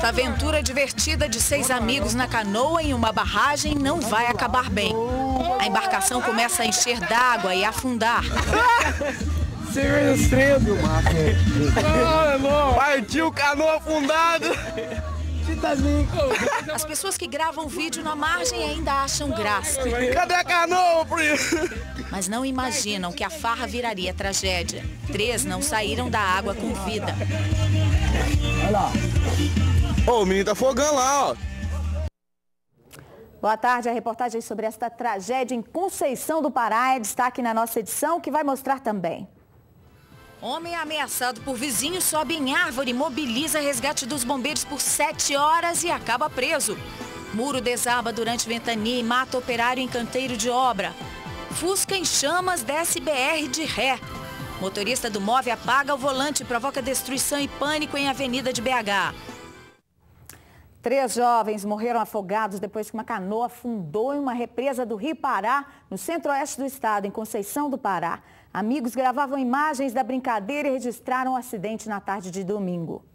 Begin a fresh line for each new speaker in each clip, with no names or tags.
Esta aventura divertida de 6 amigos na canoa em uma barragem não vai acabar bem. A embarcação começa a encher d'água e afundar.
Partiu canoa afundada.
As pessoas que gravam vídeo na margem ainda acham graça.
Cadê a canoa?
Mas não imaginam que a farra viraria tragédia. 3 não saíram da água com vida.
Olha lá. Ô, o menino tá afogando lá, ó.
Boa tarde, a reportagem sobre esta tragédia em Conceição do Pará é destaque na nossa edição, que vai mostrar também.
Homem ameaçado por vizinhos sobe em árvore, mobiliza resgate dos bombeiros por 7 horas e acaba preso. Muro desaba durante ventania e mata operário em canteiro de obra. Fusca em chamas desce BR de ré. Motorista do Move apaga o volante e provoca destruição e pânico em avenida de BH.
3 jovens morreram afogados depois que uma canoa afundou em uma represa do Rio Pará, no centro-oeste do estado, em Conceição do Pará. Amigos gravavam imagens da brincadeira e registraram o acidente na tarde de domingo.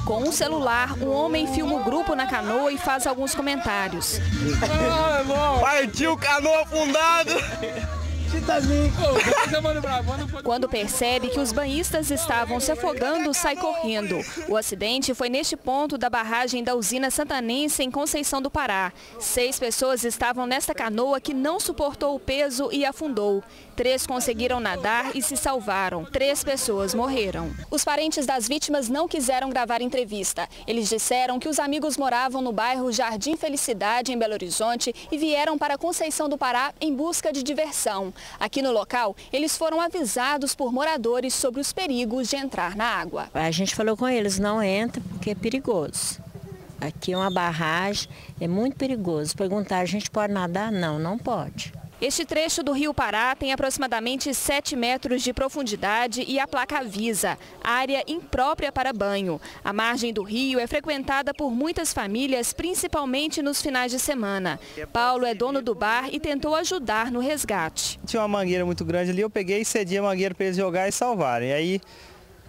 Com um celular, um homem filma o grupo na canoa e faz alguns comentários.
Partiu canoa afundada.
Quando percebe que os banhistas estavam se afogando, sai correndo. O acidente foi neste ponto da barragem da usina santanense em Conceição do Pará. 6 pessoas estavam nesta canoa que não suportou o peso e afundou. 3 conseguiram nadar e se salvaram. 3 pessoas morreram. Os parentes das vítimas não quiseram gravar entrevista. Eles disseram que os amigos moravam no bairro Jardim Felicidade, em Belo Horizonte, e vieram para Conceição do Pará em busca de diversão. Aqui no local, eles foram avisados por moradores sobre os perigos de entrar na água.
A gente falou com eles, não entra porque é perigoso. Aqui é uma barragem, é muito perigoso. Perguntar, a gente pode nadar? Não, não pode.
Este trecho do Rio Pará tem aproximadamente 7 metros de profundidade e a placa avisa, área imprópria para banho. A margem do rio é frequentada por muitas famílias, principalmente nos finais de semana. Paulo é dono do bar e tentou ajudar no resgate.
Tinha uma mangueira muito grande ali, eu peguei e cedi a mangueira para eles jogar e salvarem. E aí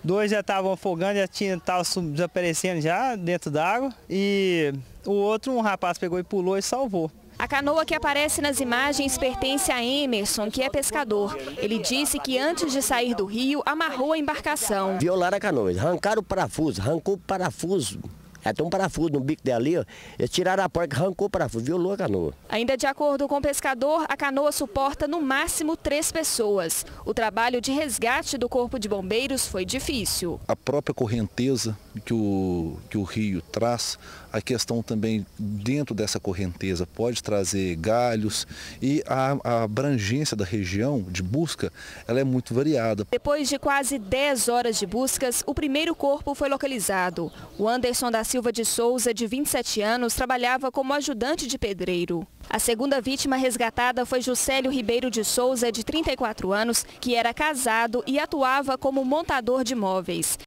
2 já estavam afogando, já estavam desaparecendo já dentro d'água e o outro, um rapaz pegou e pulou e salvou.
A canoa que aparece nas imagens pertence a Emerson, que é pescador. Ele disse que antes de sair do rio, amarrou a embarcação.
Violaram a canoa, arrancaram o parafuso, arrancou o parafuso. Até um parafuso no bico dela ali, ó. Eles tiraram a porca, arrancou o parafuso, violou a canoa.
Ainda de acordo com o pescador, a canoa suporta no máximo 3 pessoas. O trabalho de resgate do Corpo de Bombeiros foi difícil.
A própria correnteza que o rio traz, a questão também dentro dessa correnteza pode trazer galhos e a abrangência da região de busca, ela é muito variada.
Depois de quase 10 horas de buscas, o primeiro corpo foi localizado. O Anderson da Silva de Souza, de 27 anos, trabalhava como ajudante de pedreiro. A segunda vítima resgatada foi Juscelio Ribeiro de Souza, de 34 anos, que era casado e atuava como montador de móveis.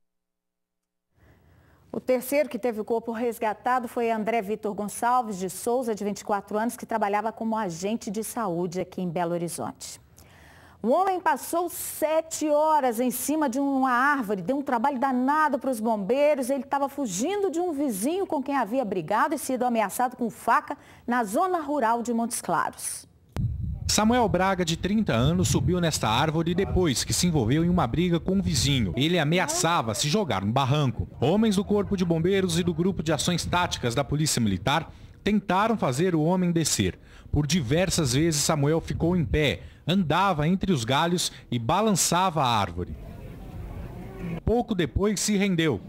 O terceiro que teve o corpo resgatado foi André Vitor Gonçalves de Souza, de 24 anos, que trabalhava como agente de saúde aqui em Belo Horizonte. Um homem passou 7 horas em cima de uma árvore, deu um trabalho danado para os bombeiros. Ele estava fugindo de um vizinho com quem havia brigado e sido ameaçado com faca na zona rural de Montes Claros.
Samuel Braga, de 30 anos, subiu nesta árvore depois que se envolveu em uma briga com um vizinho. Ele ameaçava se jogar no barranco. Homens do Corpo de Bombeiros e do Grupo de Ações Táticas da Polícia Militar tentaram fazer o homem descer. Por diversas vezes, Samuel ficou em pé, andava entre os galhos e balançava a árvore. Pouco depois, se rendeu.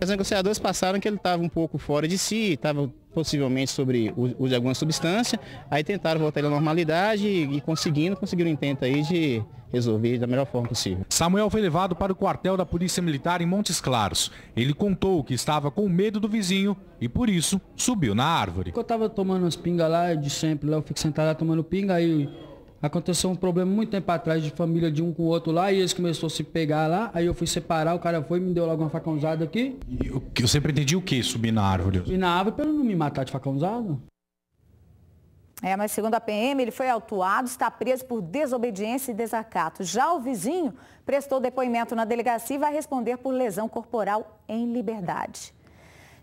Os negociadores passaram que ele estava um pouco fora de si, estava possivelmente sobre o uso de alguma substância, aí tentaram voltar ele à normalidade e conseguiram um intento aí de resolver da melhor forma possível.
Samuel foi levado para o quartel da Polícia Militar em Montes Claros. Ele contou que estava com medo do vizinho e por isso subiu na árvore.
Eu estava tomando umas pingas lá, de sempre, lá eu fico sentado lá tomando pinga, aí aconteceu um problema muito tempo atrás de família de um com o outro lá, e eles começaram a se pegar lá, aí eu fui separar, o cara foi e me deu logo uma facãozada aqui.
E eu sempre entendi o que subir na árvore?
Subir na árvore para ele não me matar de facãozada.
Mas segundo a PM, ele foi autuado, está preso por desobediência e desacato. Já o vizinho prestou depoimento na delegacia e vai responder por lesão corporal em liberdade.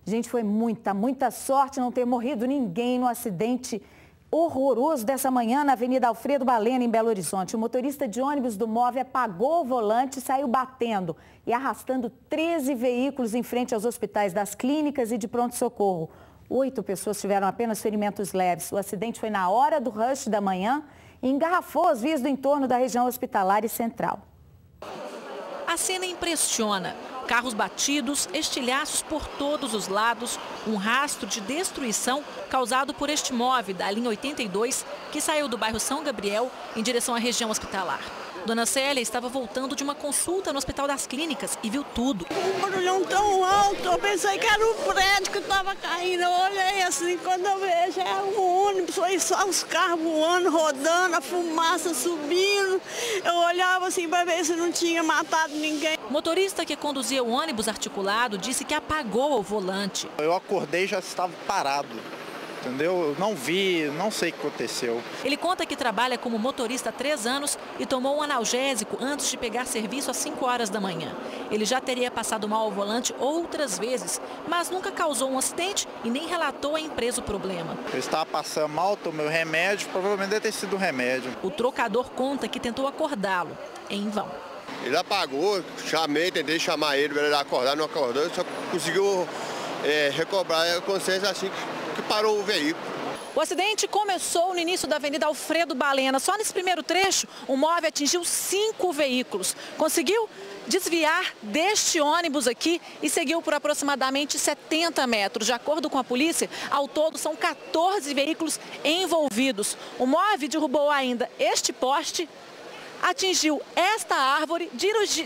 Gente, foi muita sorte não ter morrido ninguém no acidente horroroso dessa manhã na Avenida Alfredo Balena, em Belo Horizonte. O motorista de ônibus do MOVE apagou o volante e saiu batendo e arrastando 13 veículos em frente aos hospitais das clínicas e de pronto-socorro. 8 pessoas tiveram apenas ferimentos leves. O acidente foi na hora do rush da manhã e engarrafou as vias do entorno da região hospitalar e central.
A cena impressiona. Carros batidos, estilhaços por todos os lados, um rastro de destruição causado por este MOVE da linha 82, que saiu do bairro São Gabriel em direção à região hospitalar. Dona Célia estava voltando de uma consulta no Hospital das Clínicas e viu tudo.
Um barulhão tão alto, eu pensei que era o prédio que estava caindo. Eu olhei assim, quando eu vejo, é um ônibus, foi só os carros voando, rodando, a fumaça subindo. Eu olhava assim para ver se não tinha matado ninguém.
O motorista que conduzia o ônibus articulado disse que apagou o volante.
Eu acordei e já estava parado. Entendeu? Eu não vi, não sei o que aconteceu.
Ele conta que trabalha como motorista há 3 anos e tomou um analgésico antes de pegar serviço às 5 horas da manhã. Ele já teria passado mal ao volante outras vezes, mas nunca causou um acidente e nem relatou à empresa o problema.
Eu estava passando mal, tomei o remédio, provavelmente deve ter sido o remédio.
O trocador conta que tentou acordá-lo, em vão.
Ele apagou, chamei, tentei chamar ele para ele acordar, não acordou, só conseguiu recobrar a consciência assim que parou o veículo.
O acidente começou no início da Avenida Alfredo Balena. Só nesse primeiro trecho, o MOVE atingiu 5 veículos. Conseguiu desviar deste ônibus aqui e seguiu por aproximadamente 70 metros. De acordo com a polícia, ao todo são 14 veículos envolvidos. O MOVE derrubou ainda este poste, atingiu esta árvore,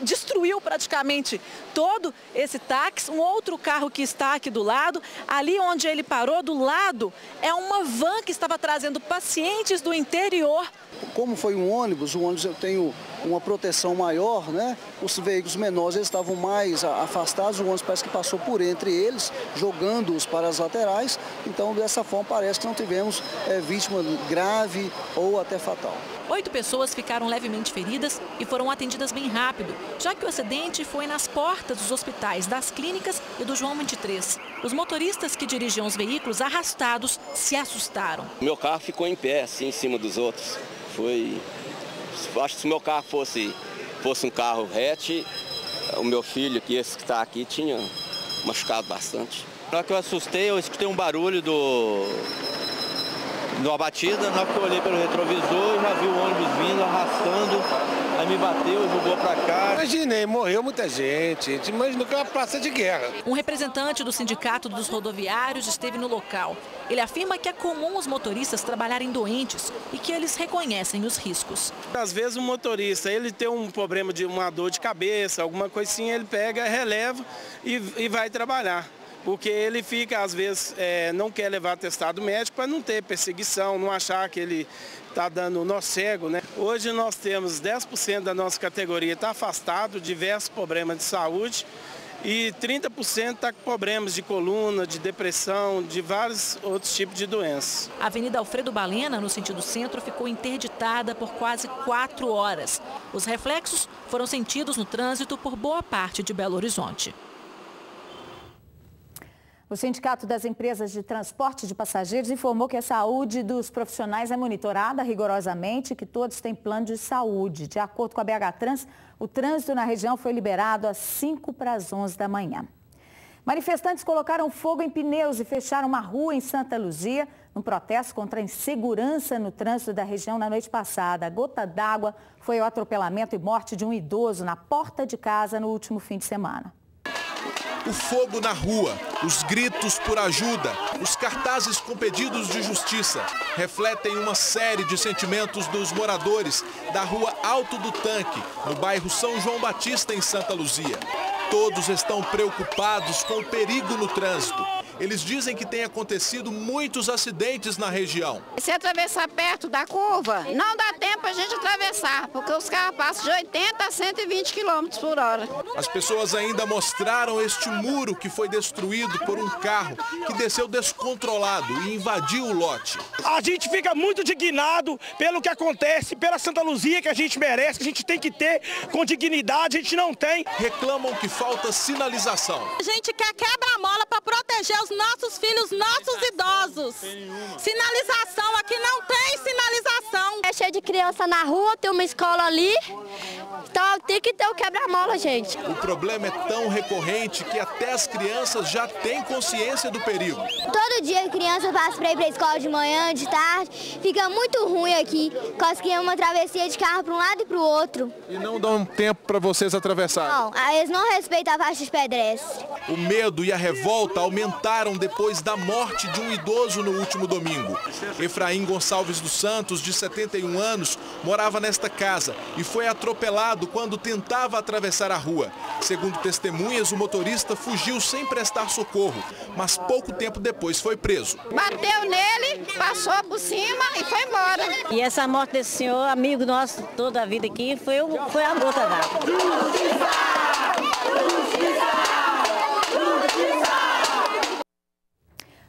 destruiu praticamente todo esse táxi. Um outro carro que está aqui do lado, ali onde ele parou, do lado, é uma van que estava trazendo pacientes do interior.
Como foi um ônibus, o ônibus eu tenho uma proteção maior, né? Os veículos menores eles estavam mais afastados, o ônibus parece que passou por entre eles, jogando-os para as laterais. Então, dessa forma, parece que não tivemos vítima grave ou até fatal.
8 pessoas ficaram levemente feridas e foram atendidas bem rápido, já que o acidente foi nas portas dos hospitais das clínicas e do João 23. Os motoristas que dirigiam os veículos arrastados se assustaram.
Meu carro ficou em pé, assim, em cima dos outros. Acho que se meu carro fosse um carro hatch, o meu filho, esse que está aqui, tinha machucado bastante. Na hora que eu assustei, eu escutei um barulho de uma batida. Na hora que eu olhei pelo retrovisor, já vi o ônibus vindo, arrastando, aí me bateu, jogou para cá.
Imaginei, morreu muita gente, a gente imaginou que era uma praça de guerra.
Um representante do Sindicato dos Rodoviários esteve no local. Ele afirma que é comum os motoristas trabalharem doentes e que eles reconhecem os riscos.
Às vezes o motorista, ele tem um problema de uma dor de cabeça, alguma coisinha, ele pega, releva e vai trabalhar. Porque ele fica, às vezes, não quer levar atestado médico para não ter perseguição, não achar que ele está dando nó cego, né? Hoje nós temos 10% da nossa categoria está afastado, diversos problemas de saúde, e 30% está com problemas de coluna, de depressão, de vários outros tipos de doenças.
A Avenida Alfredo Balena, no sentido centro, ficou interditada por quase 4 horas. Os reflexos foram sentidos no trânsito por boa parte de Belo Horizonte.
O Sindicato das Empresas de Transporte de Passageiros informou que a saúde dos profissionais é monitorada rigorosamente e que todos têm plano de saúde. De acordo com a BH Trans, o trânsito na região foi liberado às 5:50 da manhã. Manifestantes colocaram fogo em pneus e fecharam uma rua em Santa Luzia, num protesto contra a insegurança no trânsito da região na noite passada. A gota d'água foi o atropelamento e morte de um idoso na porta de casa no último fim de semana.
O fogo na rua, os gritos por ajuda, os cartazes com pedidos de justiça refletem uma série de sentimentos dos moradores da rua Alto do Tanque, no bairro São João Batista, em Santa Luzia. Todos estão preocupados com o perigo no trânsito. Eles dizem que tem acontecido muitos acidentes na região.
Se atravessar perto da curva, não dá tempo tempo a gente atravessar, porque os carros passam de 80 a 120 km por hora.
As pessoas ainda mostraram este muro que foi destruído por um carro que desceu descontrolado e invadiu o lote.
A gente fica muito indignado pelo que acontece, pela Santa Luzia que a gente merece, que a gente tem que ter com dignidade, a gente não tem.
Reclamam que falta sinalização.
A gente quer quebra-mola para proteger os nossos filhos, nossos idosos. Sinalização, aqui não tem sinalização.
É cheio de criança na rua, tem uma escola ali, então tem que ter o quebra-mola, gente.
O problema é tão recorrente que até as crianças já têm consciência do perigo.
Todo dia a criança passa para ir para a escola de manhã, de tarde, fica muito ruim aqui, causa que é uma travessia de carro para um lado e para o outro.
E não dão tempo para vocês atravessarem?
Não, eles não respeitam a faixa de pedestre.
O medo e a revolta aumentaram depois da morte de um idoso no último domingo. Efraim Gonçalves dos Santos, de 71 anos, morava nesta casa e foi atropelado quando tentava atravessar a rua. Segundo testemunhas, o motorista fugiu sem prestar socorro, mas pouco tempo depois foi preso.
Bateu nele, passou por cima e foi embora.
E essa morte desse senhor, amigo nosso toda a vida aqui, foi a gota d'água.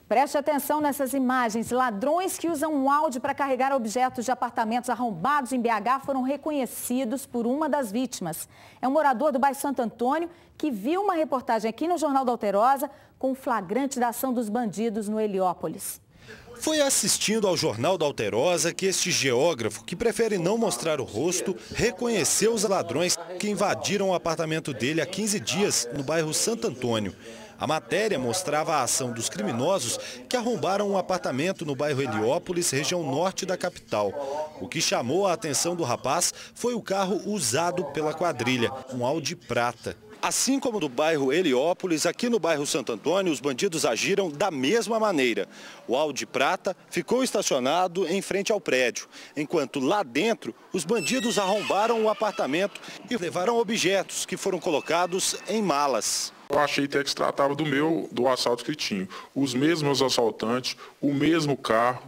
Preste atenção nessas imagens. Ladrões que usam um áudio para carregar objetos de apartamentos arrombados em BH foram reconhecidos por uma das vítimas. É um morador do bairro Santo Antônio que viu uma reportagem aqui no Jornal da Alterosa com o flagrante da ação dos bandidos no Heliópolis.
Foi assistindo ao Jornal da Alterosa que este geógrafo, que prefere não mostrar o rosto, reconheceu os ladrões que invadiram o apartamento dele há 15 dias no bairro Santo Antônio. A matéria mostrava a ação dos criminosos que arrombaram um apartamento no bairro Heliópolis, região norte da capital. O que chamou a atenção do rapaz foi o carro usado pela quadrilha, um Audi prata. Assim como no bairro Heliópolis, aqui no bairro Santo Antônio, os bandidos agiram da mesma maneira. O Audi prata ficou estacionado em frente ao prédio, enquanto lá dentro os bandidos arrombaram o apartamento e levaram objetos que foram colocados em malas.
Eu achei até que se tratava do assalto que tinha. Os mesmos assaltantes, o mesmo carro,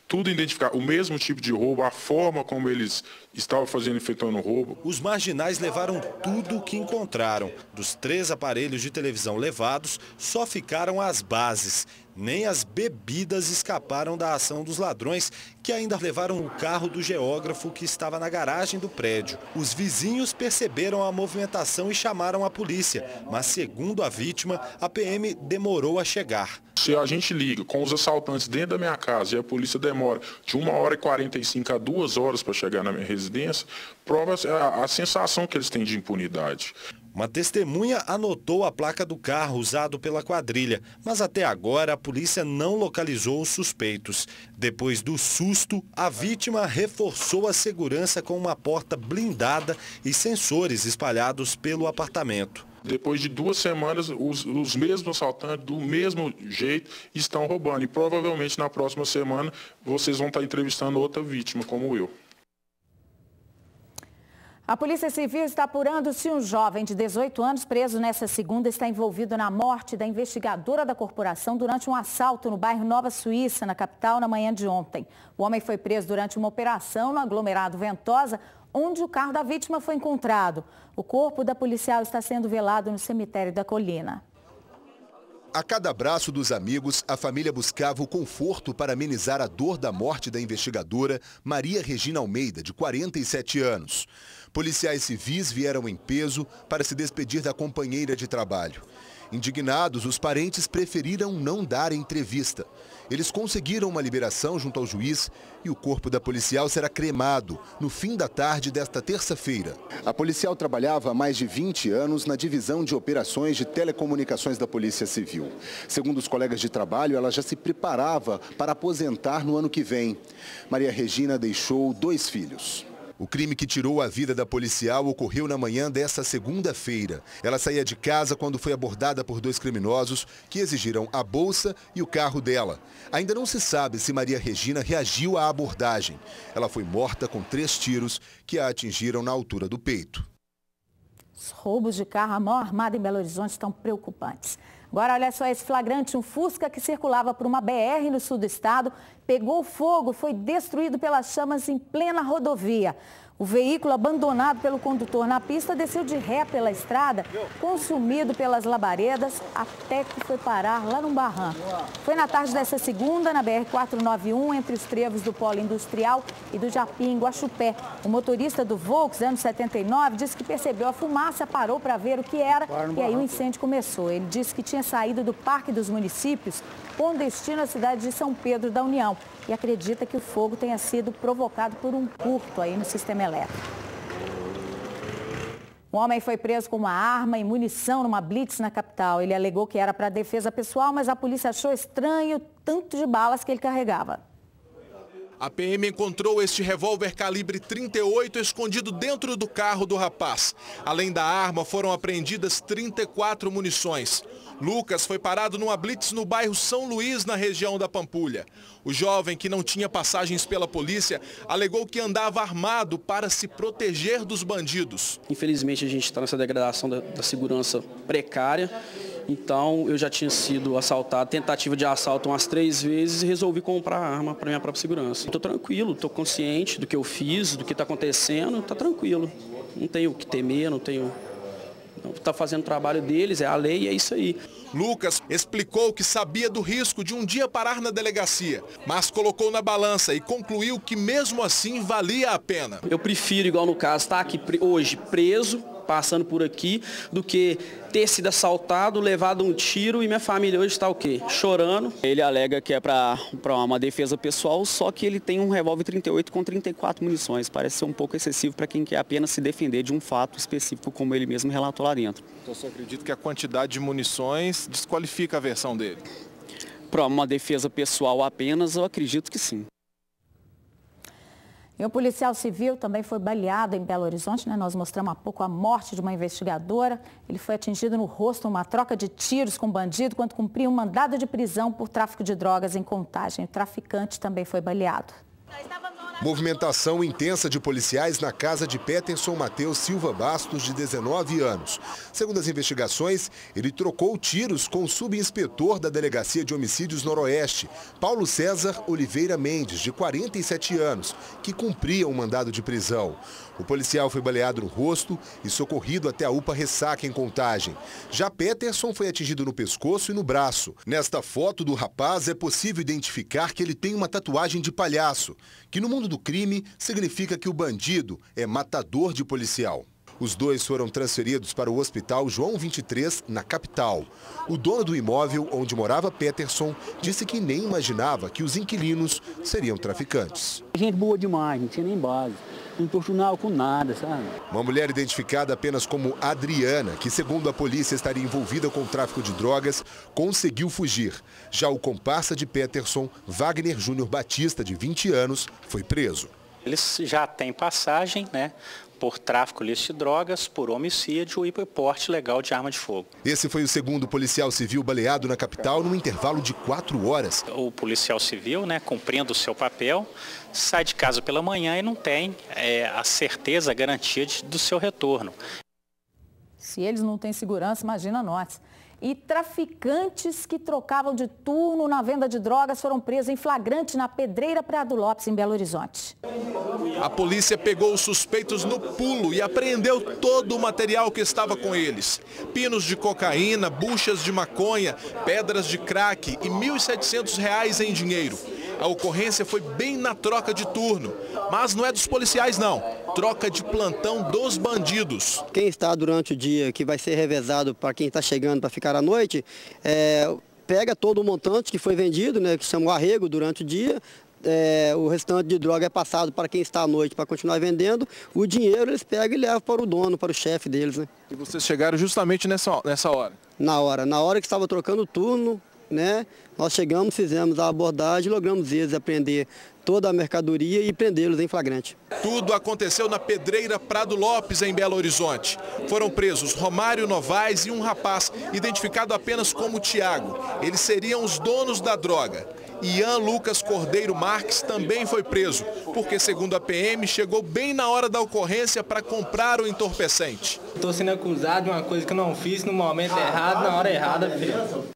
tudo identificado, o mesmo tipo de roubo, a forma como eles estavam efetuando o roubo.
Os marginais levaram tudo o que encontraram. Dos 3 aparelhos de televisão levados, só ficaram as bases. Nem as bebidas escaparam da ação dos ladrões, que ainda levaram o carro do geógrafo que estava na garagem do prédio. Os vizinhos perceberam a movimentação e chamaram a polícia, mas segundo a vítima, a PM demorou a chegar.
Se a gente liga com os assaltantes dentro da minha casa e a polícia demora de 1h45 a 2 horas para chegar na minha residência, prova a sensação que eles têm de impunidade.
Uma testemunha anotou a placa do carro usado pela quadrilha, mas até agora a polícia não localizou os suspeitos. Depois do susto, a vítima reforçou a segurança com uma porta blindada e sensores espalhados pelo apartamento.
Depois de 2 semanas, os mesmos assaltantes, do mesmo jeito, estão roubando. E provavelmente na próxima semana vocês vão estar entrevistando outra vítima como eu.
A Polícia Civil está apurando se um jovem de 18 anos preso nesta segunda está envolvido na morte da investigadora da corporação durante um assalto no bairro Nova Suíça, na capital, na manhã de ontem. O homem foi preso durante uma operação no aglomerado Ventosa, onde o carro da vítima foi encontrado. O corpo da policial está sendo velado no cemitério da Colina.
A cada abraço dos amigos, a família buscava o conforto para amenizar a dor da morte da investigadora Maria Regina Almeida, de 47 anos. Policiais civis vieram em peso para se despedir da companheira de trabalho. Indignados, os parentes preferiram não dar entrevista. Eles conseguiram uma liberação junto ao juiz e o corpo da policial será cremado no fim da tarde desta terça-feira. A policial trabalhava há mais de 20 anos na divisão de operações de telecomunicações da Polícia Civil. Segundo os colegas de trabalho, ela já se preparava para aposentar no ano que vem. Maria Regina deixou 2 filhos. O crime que tirou a vida da policial ocorreu na manhã desta segunda-feira. Ela saía de casa quando foi abordada por 2 criminosos que exigiram a bolsa e o carro dela. Ainda não se sabe se Maria Regina reagiu à abordagem. Ela foi morta com 3 tiros que a atingiram na altura do peito.
Os roubos de carro à mão armada em Belo Horizonte estão preocupantes. Agora, olha só esse flagrante, um Fusca que circulava por uma BR no sul do estado, pegou fogo, foi destruído pelas chamas em plena rodovia. O veículo, abandonado pelo condutor na pista, desceu de ré pela estrada, consumido pelas labaredas, até que foi parar lá num barranco. Foi na tarde dessa segunda, na BR-491, entre os trevos do Polo Industrial e do Japim, em Guaxupé. O motorista do Volks, ano 79, disse que percebeu a fumaça, parou para ver o que era e aí o incêndio começou. Ele disse que tinha saído do Parque dos Municípios com destino à cidade de São Pedro da União e acredita que o fogo tenha sido provocado por um curto aí no sistema elétrico. Um homem foi preso com uma arma e munição numa blitz na capital. Ele alegou que era para defesa pessoal, mas a polícia achou estranho o tanto de balas que ele carregava.
A PM encontrou este revólver calibre 38 escondido dentro do carro do rapaz. Além da arma, foram apreendidas 34 munições. Lucas foi parado numa blitz no bairro São Luís, na região da Pampulha. O jovem, que não tinha passagens pela polícia, alegou que andava armado para se proteger dos bandidos.
Infelizmente, a gente está nessa degradação da segurança precária. Então, eu já tinha sido assaltado, tentativa de assalto umas 3 vezes e resolvi comprar a arma para minha própria segurança. Estou tranquilo, estou consciente do que eu fiz, do que está acontecendo, está tranquilo. Não tenho o que temer, não tenho... Está fazendo o trabalho deles, é a lei e é isso aí.
Lucas explicou que sabia do risco de um dia parar na delegacia, mas colocou na balança e concluiu que mesmo assim valia a pena.
Eu prefiro, igual no caso, estar aqui hoje preso, passando por aqui, do que ter sido assaltado, levado um tiro e minha família hoje está o quê? Chorando.
Ele alega que é para uma defesa pessoal, só que ele tem um revólver 38 com 34 munições. Parece ser um pouco excessivo para quem quer apenas se defender de um fato específico, como ele mesmo relatou lá dentro.
Então você acredita que a quantidade de munições desqualifica a versão dele?
Para uma defesa pessoal apenas, eu acredito que sim.
E um policial civil também foi baleado em Belo Horizonte, né? Nós mostramos há pouco a morte de uma investigadora. Ele foi atingido no rosto numa troca de tiros com bandido quando cumpria um mandado de prisão por tráfico de drogas em Contagem. O traficante também foi baleado.
Movimentação intensa de policiais na casa de Peterson Mateus Silva Bastos, de 19 anos. Segundo as investigações, ele trocou tiros com o subinspetor da Delegacia de Homicídios Noroeste, Paulo César Oliveira Mendes, de 47 anos, que cumpria um mandado de prisão. O policial foi baleado no rosto e socorrido até a UPA Ressaca, em Contagem. Já Peterson foi atingido no pescoço e no braço. Nesta foto do rapaz é possível identificar que ele tem uma tatuagem de palhaço, que no mundo do crime significa que o bandido é matador de policial. Os dois foram transferidos para o Hospital João 23, na capital. O dono do imóvel onde morava Peterson disse que nem imaginava que os inquilinos seriam traficantes.
Gente boa demais, não tinha nem base. Não torturava com nada, sabe?
Uma mulher identificada apenas como Adriana, que segundo a polícia estaria envolvida com o tráfico de drogas, conseguiu fugir. Já o comparsa de Peterson, Wagner Júnior Batista, de 20 anos, foi preso.
Eles já têm passagem, né, por tráfico ilícito de drogas, por homicídio e por porte legal de arma de fogo.
Esse foi o segundo policial civil baleado na capital num intervalo de 4 horas.
O policial civil, né, cumprindo o seu papel, sai de casa pela manhã e não tem a certeza, a garantia do seu retorno.
Se eles não têm segurança, imagina nós. E traficantes que trocavam de turno na venda de drogas foram presos em flagrante na Pedreira Prado Lopes, em Belo Horizonte.
A polícia pegou os suspeitos no pulo e apreendeu todo o material que estava com eles. Pinos de cocaína, buchas de maconha, pedras de crack e R$ 1.700 em dinheiro. A ocorrência foi bem na troca de turno, mas não é dos policiais não, troca de plantão dos bandidos.
Quem está durante o dia, que vai ser revezado para quem está chegando para ficar à noite, pega todo o montante que foi vendido, né, que chama o arrego durante o dia, o restante de droga é passado para quem está à noite para continuar vendendo, o dinheiro eles pegam e levam para o dono, para o chefe deles. Né?
E vocês chegaram justamente nessa hora?
Na hora que estava trocando o turno, né, nós chegamos, fizemos a abordagem e logramos eles apreender toda a mercadoria e prendê-los em flagrante.
Tudo aconteceu na Pedreira Prado Lopes, em Belo Horizonte. Foram presos Romário Novaes e um rapaz, identificado apenas como Tiago. Eles seriam os donos da droga. Ian Lucas Cordeiro Marques também foi preso, porque, segundo a PM, chegou bem na hora da ocorrência para comprar o entorpecente.
Estou sendo acusado de uma coisa que eu não fiz no momento errado, na hora errada, filho.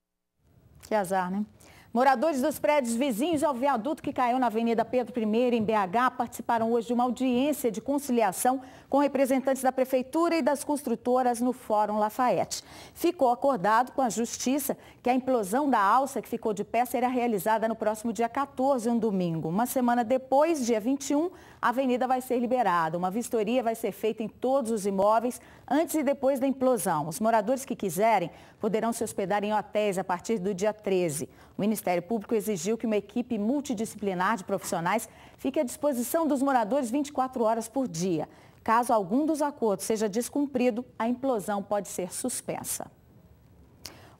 Que azar, né? Moradores dos prédios vizinhos ao viaduto que caiu na Avenida Pedro I, em BH, participaram hoje de uma audiência de conciliação com representantes da Prefeitura e das construtoras no Fórum Lafayette. Ficou acordado com a Justiça que a implosão da alça que ficou de pé será realizada no próximo dia 14, um domingo. Uma semana depois, dia 21, a avenida vai ser liberada. Uma vistoria vai ser feita em todos os imóveis antes e depois da implosão. Os moradores que quiserem poderão se hospedar em hotéis a partir do dia 13. O Ministério Público exigiu que uma equipe multidisciplinar de profissionais fique à disposição dos moradores 24 horas por dia. Caso algum dos acordos seja descumprido, a implosão pode ser suspensa.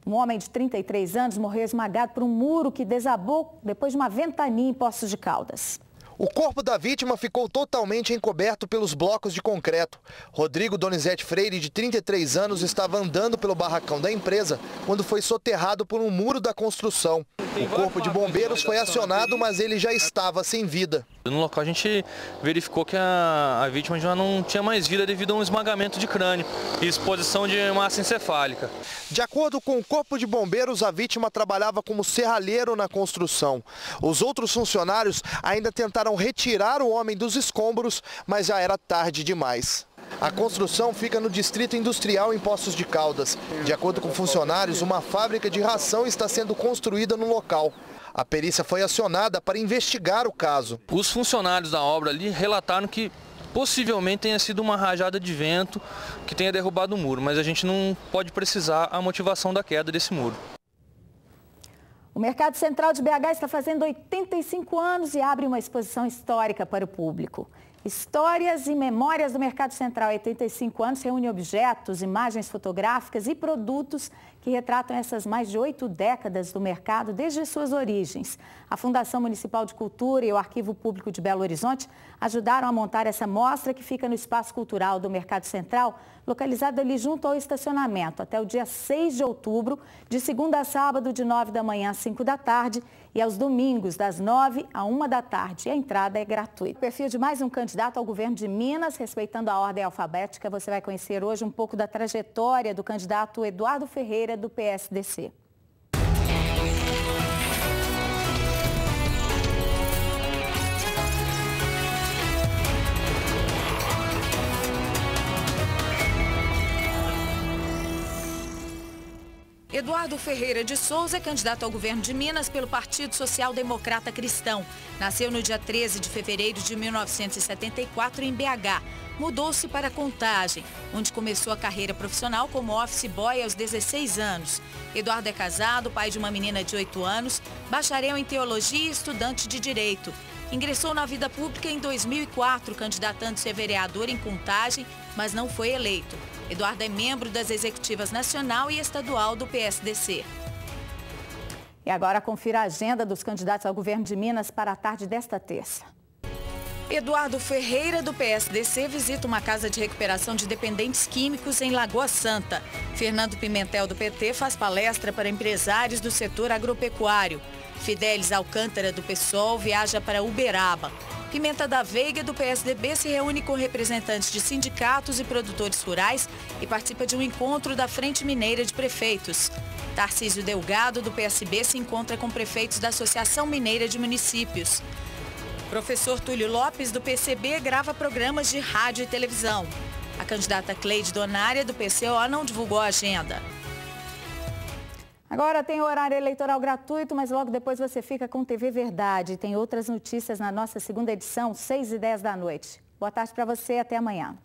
Um homem de 33 anos morreu esmagado por um muro que desabou depois de uma ventania em Poços de Caldas.
O corpo da vítima ficou totalmente encoberto pelos blocos de concreto. Rodrigo Donizete Freire, de 33 anos, estava andando pelo barracão da empresa quando foi soterrado por um muro da construção. O corpo de bombeiros foi acionado, mas ele já estava sem vida.
No local a gente verificou que a vítima já não tinha mais vida devido a um esmagamento de crânio e exposição de massa encefálica.
De acordo com o corpo de bombeiros, a vítima trabalhava como serralheiro na construção. Os outros funcionários ainda tentaram retirar o homem dos escombros, mas já era tarde demais. A construção fica no Distrito Industrial em Poços de Caldas. De acordo com funcionários, uma fábrica de ração está sendo construída no local. A perícia foi acionada para investigar o caso.
Os funcionários da obra ali relataram que possivelmente tenha sido uma rajada de vento que tenha derrubado o muro, mas a gente não pode precisar a motivação da queda desse muro.
O Mercado Central de BH está fazendo 85 anos e abre uma exposição histórica para o público. Histórias e Memórias do Mercado Central. 85 anos reúne objetos, imagens fotográficas e produtos que retratam essas mais de 8 décadas do mercado desde suas origens. A Fundação Municipal de Cultura e o Arquivo Público de Belo Horizonte ajudaram a montar essa mostra que fica no Espaço Cultural do Mercado Central, localizado ali junto ao estacionamento, até o dia 6 de outubro, de segunda a sábado, de 9 da manhã às 5 da tarde e aos domingos, das 9 à 1 da tarde. E a entrada é gratuita. O perfil de mais um candidato ao governo de Minas, respeitando a ordem alfabética, você vai conhecer hoje um pouco da trajetória do candidato Eduardo Ferreira, do PSDC.
Eduardo Ferreira de Souza é candidato ao governo de Minas pelo Partido Social Democrata Cristão. Nasceu no dia 13 de fevereiro de 1974 em BH. Mudou-se para Contagem, onde começou a carreira profissional como office boy aos 16 anos. Eduardo é casado, pai de uma menina de 8 anos, bacharel em teologia e estudante de direito. Ingressou na vida pública em 2004, candidatando-se a vereador em Contagem, mas não foi eleito. Eduardo é membro das executivas nacional e estadual do PSDC.
E agora confira a agenda dos candidatos ao governo de Minas para a tarde desta terça.
Eduardo Ferreira, do PSDC, visita uma casa de recuperação de dependentes químicos em Lagoa Santa. Fernando Pimentel, do PT, faz palestra para empresários do setor agropecuário. Fidelis Alcântara, do PSOL, viaja para Uberaba. Pimenta da Veiga, do PSDB, se reúne com representantes de sindicatos e produtores rurais e participa de um encontro da Frente Mineira de Prefeitos. Tarcísio Delgado, do PSB, se encontra com prefeitos da Associação Mineira de Municípios. Professor Túlio Lopes, do PCB, grava programas de rádio e televisão. A candidata Cleide Donária, do PCO, não divulgou a agenda.
Agora tem horário eleitoral gratuito, mas logo depois você fica com TV Verdade. Tem outras notícias na nossa segunda edição, 6h10 da noite. Boa tarde para você e até amanhã.